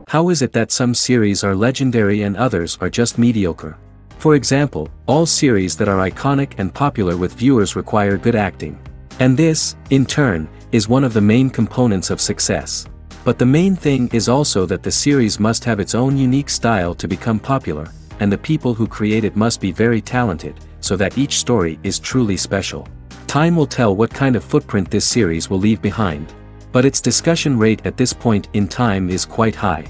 How is it that some series are legendary and others are just mediocre? For example, all series that are iconic and popular with viewers require good acting. And this, in turn, is one of the main components of success. But the main thing is also that the series must have its own unique style to become popular, and the people who create it must be very talented, so that each story is truly special. Time will tell what kind of footprint this series will leave behind. But its discussion rate at this point in time is quite high.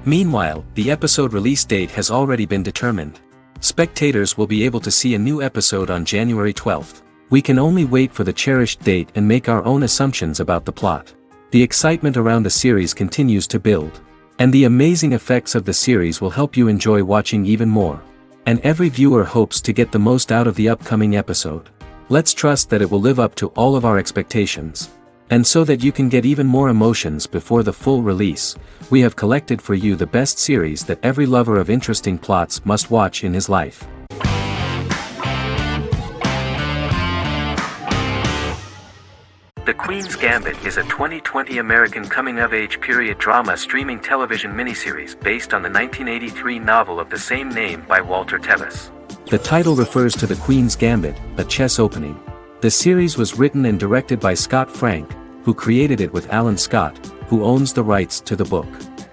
Meanwhile, the episode release date has already been determined. Spectators will be able to see a new episode on January 12th. We can only wait for the cherished date and make our own assumptions about the plot. The excitement around the series continues to build. And the amazing effects of the series will help you enjoy watching even more. And every viewer hopes to get the most out of the upcoming episode. Let's trust that it will live up to all of our expectations. And so that you can get even more emotions before the full release, we have collected for you the best series that every lover of interesting plots must watch in his life. The Queen's Gambit is a 2020 American coming-of-age period drama streaming television miniseries based on the 1983 novel of the same name by Walter Tevis. The title refers to the Queen's Gambit, a chess opening. The series was written and directed by Scott Frank, who created it with Alan Scott, who owns the rights to the book.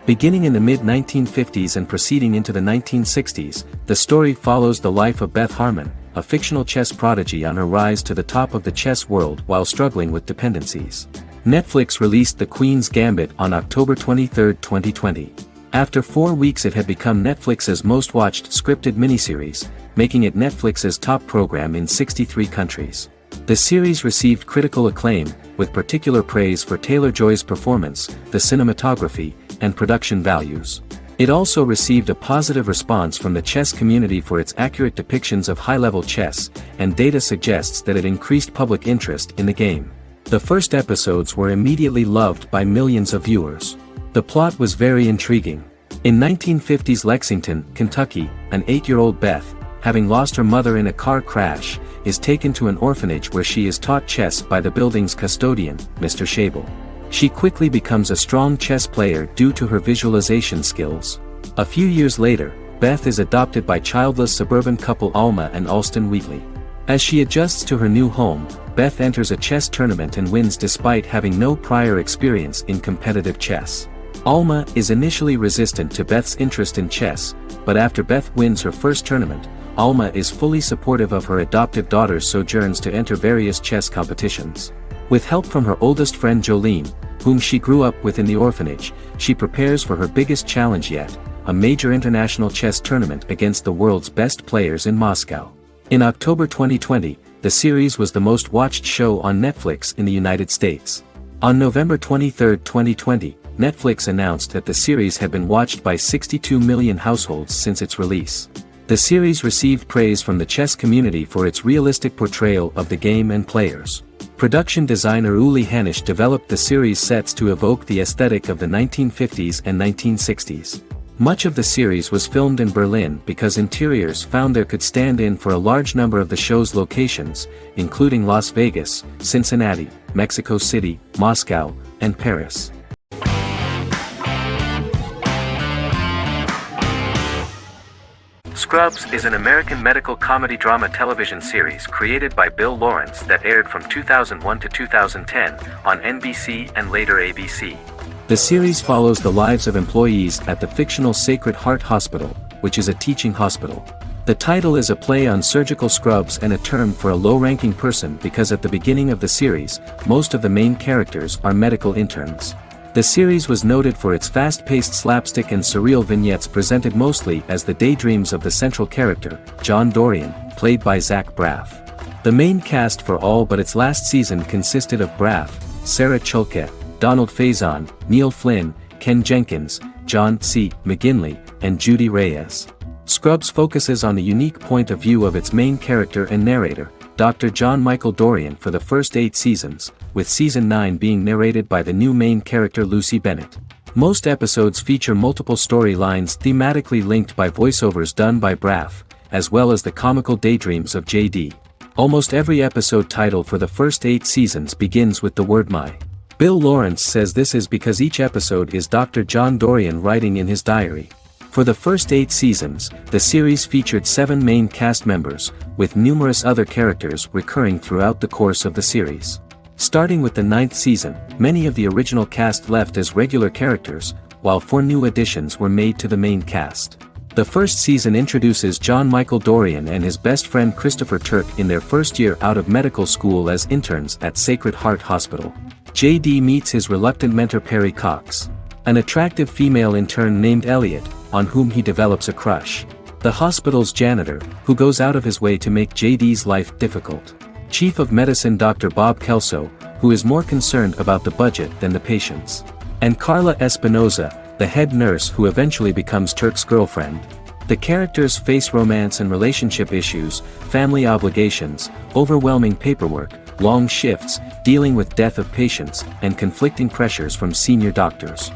Beginning in the mid-1950s and proceeding into the 1960s, the story follows the life of Beth Harmon, a fictional chess prodigy on her rise to the top of the chess world while struggling with dependencies. Netflix released The Queen's Gambit on October 23, 2020. After 4 weeks it had become Netflix's most watched scripted miniseries, making it Netflix's top program in 63 countries. The series received critical acclaim, with particular praise for Taylor-Joy's performance, the cinematography, and production values. It also received a positive response from the chess community for its accurate depictions of high-level chess, and data suggests that it increased public interest in the game. The first episodes were immediately loved by millions of viewers. The plot was very intriguing. In 1950s Lexington, Kentucky, an 8-year-old Beth, having lost her mother in a car crash, is taken to an orphanage where she is taught chess by the building's custodian, Mr. Schabel. She quickly becomes a strong chess player due to her visualization skills. A few years later, Beth is adopted by childless suburban couple Alma and Alston Wheatley. As she adjusts to her new home, Beth enters a chess tournament and wins despite having no prior experience in competitive chess. Alma is initially resistant to Beth's interest in chess, but after Beth wins her first tournament, Alma is fully supportive of her adoptive daughter's sojourns to enter various chess competitions. With help from her oldest friend Jolene, whom she grew up with in the orphanage, she prepares for her biggest challenge yet, a major international chess tournament against the world's best players in Moscow. In October 2020, the series was the most watched show on Netflix in the United States. On November 23, 2020, Netflix announced that the series had been watched by 62 million households since its release. The series received praise from the chess community for its realistic portrayal of the game and players. Production designer Uli Hanisch developed the series sets to evoke the aesthetic of the 1950s and 1960s. Much of the series was filmed in Berlin because interiors found there could stand in for a large number of the show's locations, including Las Vegas, Cincinnati, Mexico City, Moscow, and Paris. Scrubs is an American medical comedy drama television series created by Bill Lawrence that aired from 2001 to 2010 on NBC and later ABC. The series follows the lives of employees at the fictional Sacred Heart Hospital, which is a teaching hospital. The title is a play on surgical scrubs and a term for a low-ranking person because at the beginning of the series, most of the main characters are medical interns. The series was noted for its fast-paced slapstick and surreal vignettes presented mostly as the daydreams of the central character, John Dorian, played by Zach Braff. The main cast for all but its last season consisted of Braff, Sarah Chulke, Donald Faison, Neil Flynn, Ken Jenkins, John C. McGinley, and Judy Reyes. Scrubs focuses on the unique point of view of its main character and narrator, Dr. John Michael Dorian for the first 8 seasons, with season 9 being narrated by the new main character Lucy Bennett. Most episodes feature multiple storylines thematically linked by voiceovers done by Braff, as well as the comical daydreams of JD. Almost every episode title for the first 8 seasons begins with the word my. Bill Lawrence says this is because each episode is Dr. John Dorian writing in his diary. For the first 8 seasons, the series featured 7 main cast members, with numerous other characters recurring throughout the course of the series. Starting with the 9th season, many of the original cast left as regular characters, while 4 new additions were made to the main cast. The first season introduces John Michael Dorian and his best friend Christopher Turk in their first year out of medical school as interns at Sacred Heart Hospital. JD meets his reluctant mentor Perry Cox, an attractive female intern named Elliot, on whom he develops a crush. The hospital's janitor, who goes out of his way to make JD's life difficult. Chief of Medicine Dr. Bob Kelso, who is more concerned about the budget than the patients. And Carla Espinoza, the head nurse who eventually becomes Turk's girlfriend. The characters face romance and relationship issues, family obligations, overwhelming paperwork, long shifts, dealing with death of patients, and conflicting pressures from senior doctors.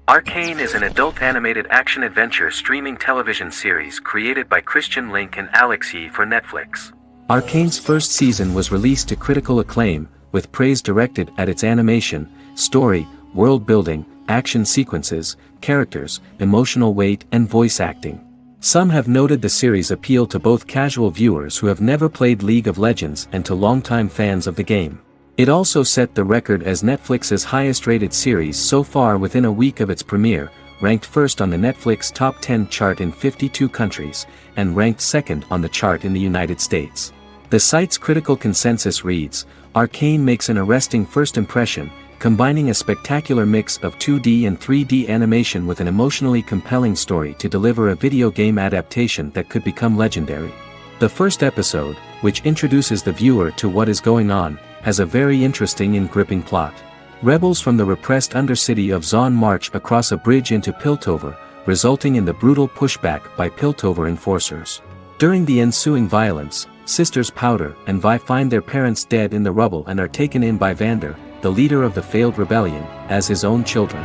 Arcane is an adult animated action-adventure streaming television series created by Christian Link and Alex Yee for Netflix. Arcane's first season was released to critical acclaim, with praise directed at its animation, story, world-building, action sequences, characters, emotional weight and voice acting. Some have noted the series appealed to both casual viewers who have never played League of Legends and to longtime fans of the game. It also set the record as Netflix's highest-rated series so far within a week of its premiere, ranked first on the Netflix Top 10 chart in 52 countries, and ranked second on the chart in the United States. The site's critical consensus reads, "Arcane makes an arresting first impression, combining a spectacular mix of 2D and 3D animation with an emotionally compelling story to deliver a video game adaptation that could become legendary." The first episode, which introduces the viewer to what is going on, has a very interesting and gripping plot. Rebels from the repressed undercity of Zon march across a bridge into Piltover, resulting in the brutal pushback by Piltover enforcers. During the ensuing violence, sisters Powder and Vi find their parents dead in the rubble and are taken in by Vander, the leader of the failed rebellion, as his own children.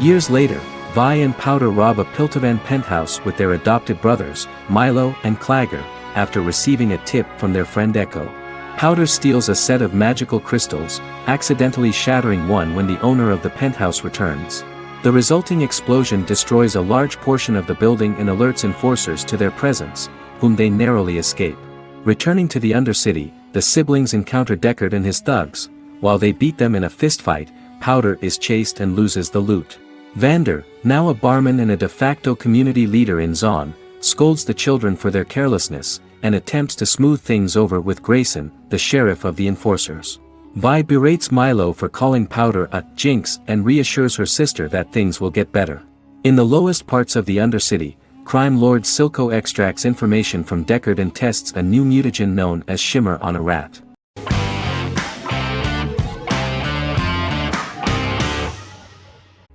Years later, Vi and Powder rob a Piltovan penthouse with their adopted brothers, Milo and Clagger, after receiving a tip from their friend Echo. Powder steals a set of magical crystals, accidentally shattering one when the owner of the penthouse returns. The resulting explosion destroys a large portion of the building and alerts enforcers to their presence, whom they narrowly escape. Returning to the Undercity, the siblings encounter Deckard and his thugs. While they beat them in a fistfight, Powder is chased and loses the loot. Vander, now a barman and a de facto community leader in Zon, scolds the children for their carelessness, and attempts to smooth things over with Grayson, the sheriff of the enforcers. Vi berates Milo for calling Powder a jinx and reassures her sister that things will get better. In the lowest parts of the Undercity, crime lord Silco extracts information from Deckard and tests a new mutagen known as Shimmer on a rat.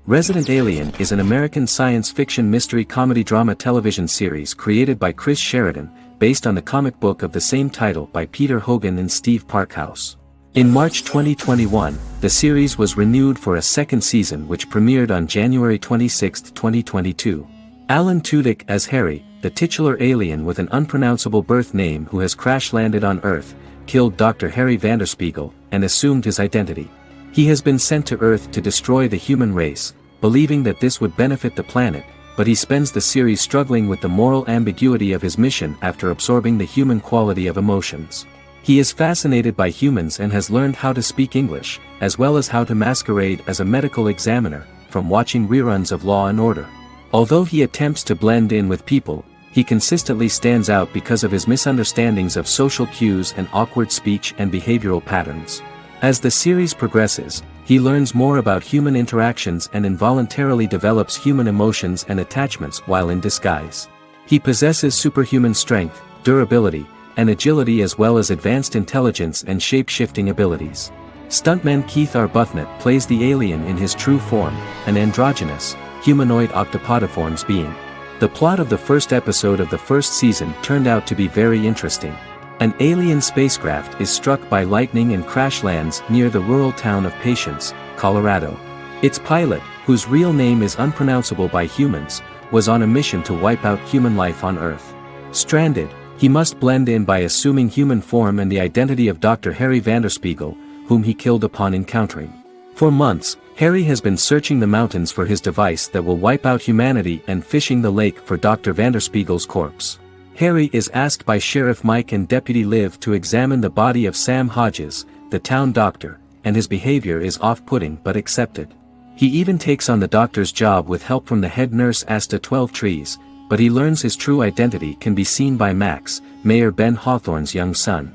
Resident Alien is an American science fiction mystery comedy drama television series created by Chris Sheridan, based on the comic book of the same title by Peter Hogan and Steve Parkhouse. In March 2021, the series was renewed for a second season which premiered on January 26, 2022. Alan Tudyk as Harry, the titular alien with an unpronounceable birth name who has crash-landed on Earth, killed Dr. Harry Vanderspiegel, and assumed his identity. He has been sent to Earth to destroy the human race, believing that this would benefit the planet, but he spends the series struggling with the moral ambiguity of his mission after absorbing the human quality of emotions. He is fascinated by humans and has learned how to speak English, as well as how to masquerade as a medical examiner, from watching reruns of Law and Order. Although he attempts to blend in with people, he consistently stands out because of his misunderstandings of social cues and awkward speech and behavioral patterns. As the series progresses, he learns more about human interactions and involuntarily develops human emotions and attachments while in disguise. He possesses superhuman strength, durability, and agility as well as advanced intelligence and shape-shifting abilities. Stuntman Keith Arbuthnot plays the alien in his true form, an androgynous, humanoid octopodiforms being. The plot of the first episode of the first season turned out to be very interesting. An alien spacecraft is struck by lightning and crash lands near the rural town of Patience, Colorado. Its pilot, whose real name is unpronounceable by humans, was on a mission to wipe out human life on Earth. Stranded, He must blend in by assuming human form and the identity of Dr. Harry Vanderspiegel, whom he killed upon encountering. For months, Harry has been searching the mountains for his device that will wipe out humanity and fishing the lake for Dr. Vanderspiegel's corpse. Harry is asked by Sheriff Mike and Deputy Liv to examine the body of Sam Hodges, the town doctor, and his behavior is off-putting but accepted. He even takes on the doctor's job with help from the head nurse Asta 12 Trees, but he learns his true identity can be seen by Max, Mayor Ben Hawthorne's young son.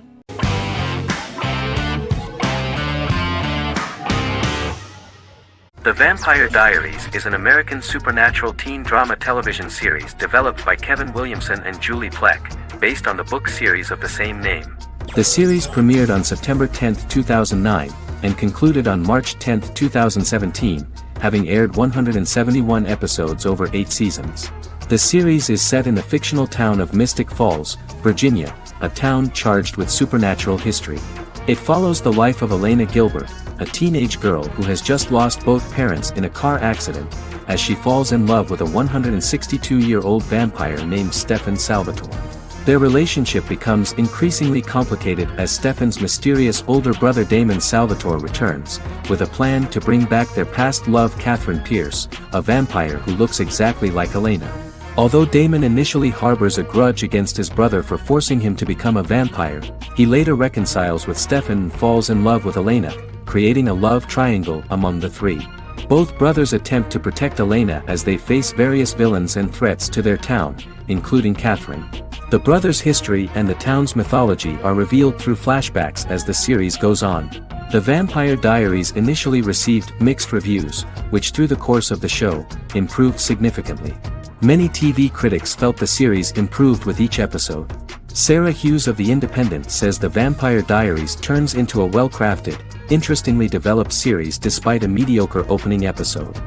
The Vampire Diaries is an American supernatural teen drama television series developed by Kevin Williamson and Julie Plec, based on the book series of the same name. The series premiered on September 10, 2009, and concluded on March 10, 2017, having aired 171 episodes over 8 seasons. The series is set in the fictional town of Mystic Falls, Virginia, a town charged with supernatural history. It follows the life of Elena Gilbert, a teenage girl who has just lost both parents in a car accident, as she falls in love with a 162-year-old vampire named Stefan Salvatore. Their relationship becomes increasingly complicated as Stefan's mysterious older brother Damon Salvatore returns, with a plan to bring back their past love Catherine Pierce, a vampire who looks exactly like Elena. Although Damon initially harbors a grudge against his brother for forcing him to become a vampire, he later reconciles with Stefan and falls in love with Elena, creating a love triangle among the three. Both brothers attempt to protect Elena as they face various villains and threats to their town, including Catherine. The brothers' history and the town's mythology are revealed through flashbacks as the series goes on. The Vampire Diaries initially received mixed reviews, which through the course of the show, improved significantly. Many TV critics felt the series improved with each episode. Sarah Hughes of The Independent says The Vampire Diaries turns into a well-crafted, interestingly developed series despite a mediocre opening episode.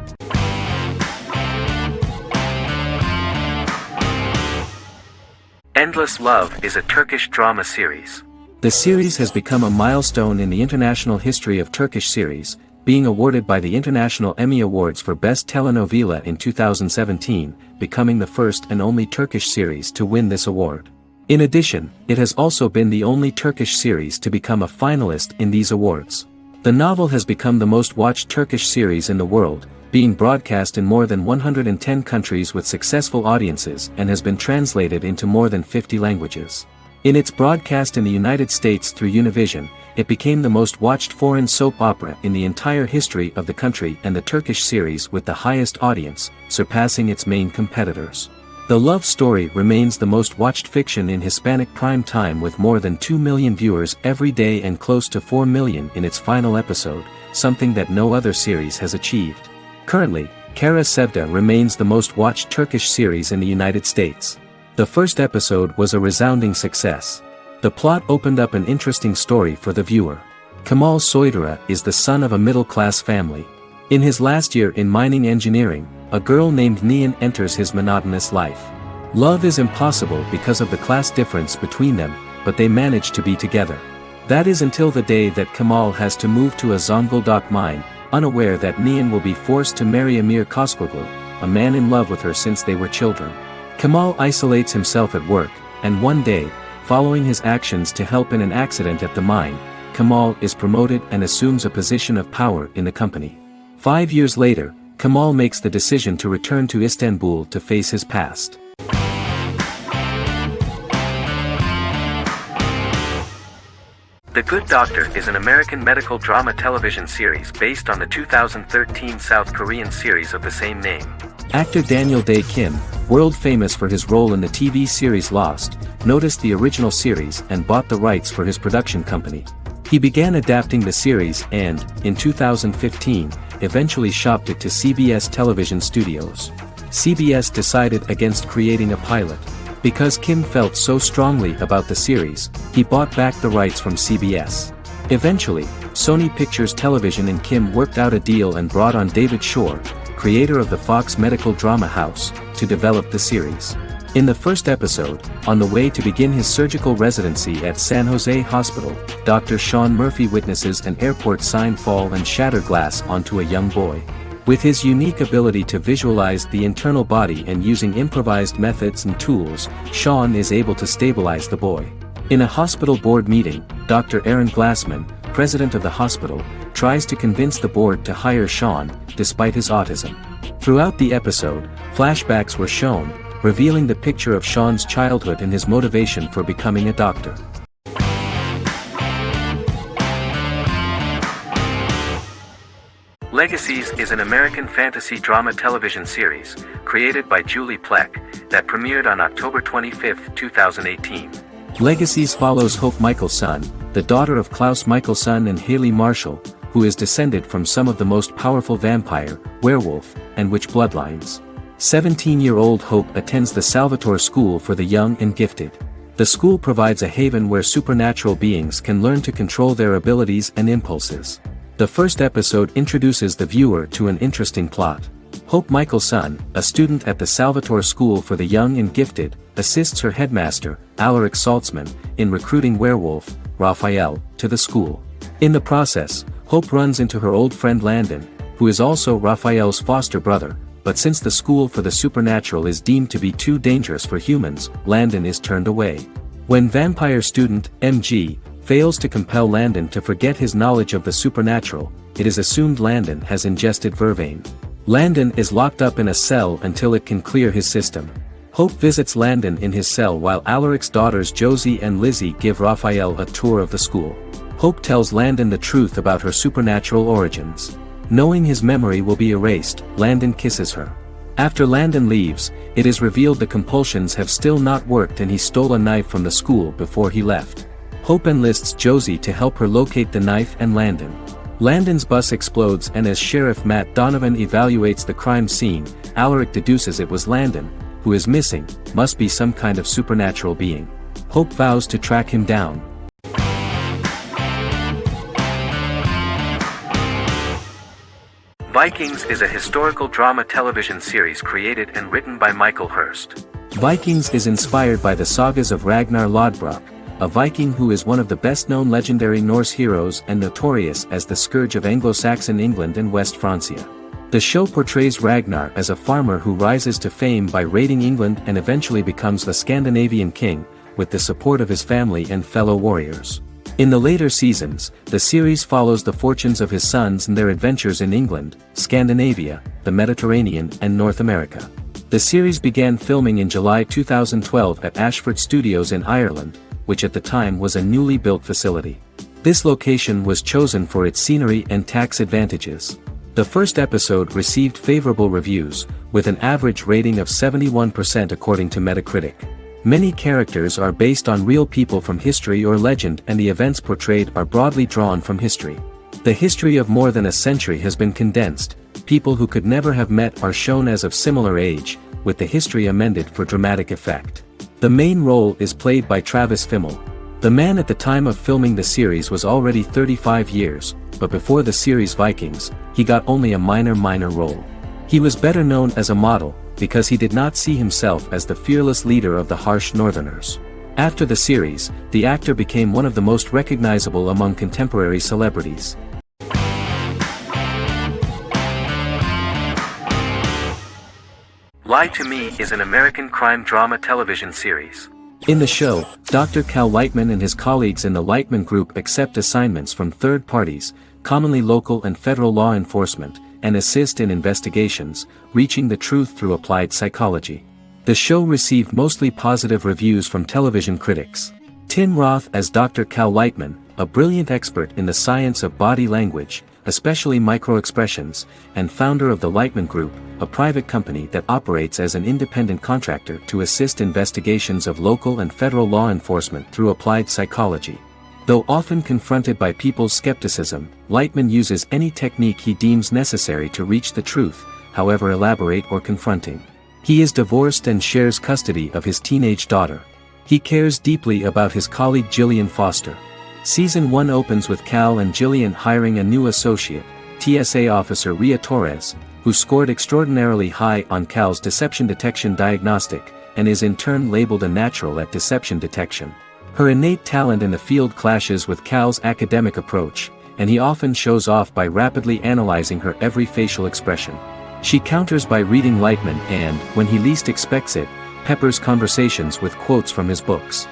Endless Love is a Turkish drama series. The series has become a milestone in the international history of Turkish series, being awarded by the International Emmy Awards for Best Telenovela in 2017, becoming the first and only Turkish series to win this award. In addition, it has also been the only Turkish series to become a finalist in these awards. The novel has become the most watched Turkish series in the world, being broadcast in more than 110 countries with successful audiences and has been translated into more than 50 languages. In its broadcast in the United States through Univision, it became the most watched foreign soap opera in the entire history of the country and the Turkish series with the highest audience, surpassing its main competitors. The love story remains the most watched fiction in Hispanic prime time with more than 2 million viewers every day and close to 4 million in its final episode, something that no other series has achieved. Currently, Kara Sevda remains the most watched Turkish series in the United States. The first episode was a resounding success. The plot opened up an interesting story for the viewer. Kemal Soydura is the son of a middle-class family. In his last year in mining engineering, a girl named Nihan enters his monotonous life. Love is impossible because of the class difference between them, but they manage to be together. That is until the day that Kemal has to move to a Zonguldak mine, unaware that Nihan will be forced to marry Amir Koskoglu, a man in love with her since they were children. Kemal isolates himself at work, and one day, following his actions to help in an accident at the mine, Kemal is promoted and assumes a position of power in the company. 5 years later, Kemal makes the decision to return to Istanbul to face his past. The Good Doctor is an American medical drama television series based on the 2013 South Korean series of the same name. Actor Daniel Dae Kim, world famous for his role in the TV series Lost, noticed the original series and bought the rights for his production company. He began adapting the series and, in 2015, eventually shopped it to CBS Television Studios. CBS decided against creating a pilot. Because Kim felt so strongly about the series, he bought back the rights from CBS. Eventually, Sony Pictures Television and Kim worked out a deal and brought on David Shore, creator of the Fox medical drama house, to develop the series. In the first episode, on the way to begin his surgical residency at San Jose Hospital, Dr. Sean Murphy witnesses an airport sign fall and shatter glass onto a young boy. With his unique ability to visualize the internal body and using improvised methods and tools, Sean is able to stabilize the boy. In a hospital board meeting, Dr. Aaron Glassman, president of the hospital, tries to convince the board to hire Sean, despite his autism. Throughout the episode, flashbacks were shown, revealing the picture of Sean's childhood and his motivation for becoming a doctor. Legacies is an American fantasy drama television series, created by Julie Plec, that premiered on October 25, 2018. Legacies follows Hope Michelson, the daughter of Klaus Michelson and Haley Marshall, who is descended from some of the most powerful vampire, werewolf, and witch bloodlines. 17-year-old Hope attends the Salvatore School for the Young and Gifted. The school provides a haven where supernatural beings can learn to control their abilities and impulses. The first episode introduces the viewer to an interesting plot. Hope Michelson, a student at the Salvatore School for the Young and Gifted, assists her headmaster, Alaric Saltzman, in recruiting werewolf, Raphael, to the school. In the process, Hope runs into her old friend Landon, who is also Raphael's foster brother, but since the school for the supernatural is deemed to be too dangerous for humans, Landon is turned away. When vampire student, MG, fails to compel Landon to forget his knowledge of the supernatural, it is assumed Landon has ingested vervain. Landon is locked up in a cell until it can clear his system. Hope visits Landon in his cell while Alaric's daughters Josie and Lizzie give Raphael a tour of the school. Hope tells Landon the truth about her supernatural origins. Knowing his memory will be erased, Landon kisses her. After Landon leaves, it is revealed the compulsions have still not worked and he stole a knife from the school before he left. Hope enlists Josie to help her locate the knife and Landon. Landon's bus explodes and as Sheriff Matt Donovan evaluates the crime scene, Alaric deduces it was Landon, who is missing, must be some kind of supernatural being. Hope vows to track him down. Vikings is a historical drama television series created and written by Michael Hurst. Vikings is inspired by the sagas of Ragnar Lodbrok, a Viking who is one of the best-known legendary Norse heroes and notorious as the scourge of Anglo-Saxon England and West Francia. The show portrays Ragnar as a farmer who rises to fame by raiding England and eventually becomes the Scandinavian king, with the support of his family and fellow warriors. In the later seasons, the series follows the fortunes of his sons and their adventures in England, Scandinavia, the Mediterranean and North America. The series began filming in July 2012 at Ashford Studios in Ireland, which at the time was a newly built facility. This location was chosen for its scenery and tax advantages. The first episode received favorable reviews, with an average rating of 71% according to Metacritic. Many characters are based on real people from history or legend and the events portrayed are broadly drawn from history. The history of more than a century has been condensed, people who could never have met are shown as of similar age, with the history amended for dramatic effect. The main role is played by Travis Fimmel. The man at the time of filming the series was already 35 years, but before the series Vikings, he got only a minor role. He was better known as a model, because he did not see himself as the fearless leader of the harsh Northerners. After the series, the actor became one of the most recognizable among contemporary celebrities. Lie to Me is an American crime drama television series. In the show, Dr. Cal Lightman and his colleagues in the Lightman Group accept assignments from third parties, commonly local and federal law enforcement, and assist in investigations, reaching the truth through applied psychology. The show received mostly positive reviews from television critics. Tim Roth as Dr. Cal Lightman, a brilliant expert in the science of body language, especially microexpressions, and founder of the Lightman Group, a private company that operates as an independent contractor to assist investigations of local and federal law enforcement through applied psychology. Though often confronted by people's skepticism, Lightman uses any technique he deems necessary to reach the truth, however elaborate or confronting. He is divorced and shares custody of his teenage daughter. He cares deeply about his colleague Gillian Foster. Season 1 opens with Cal and Gillian hiring a new associate, TSA officer Ria Torres, who scored extraordinarily high on Cal's deception detection diagnostic, and is in turn labeled a natural at deception detection. Her innate talent in the field clashes with Cal's academic approach, and he often shows off by rapidly analyzing her every facial expression. She counters by reading Lightman and, when he least expects it, peppers conversations with quotes from his books.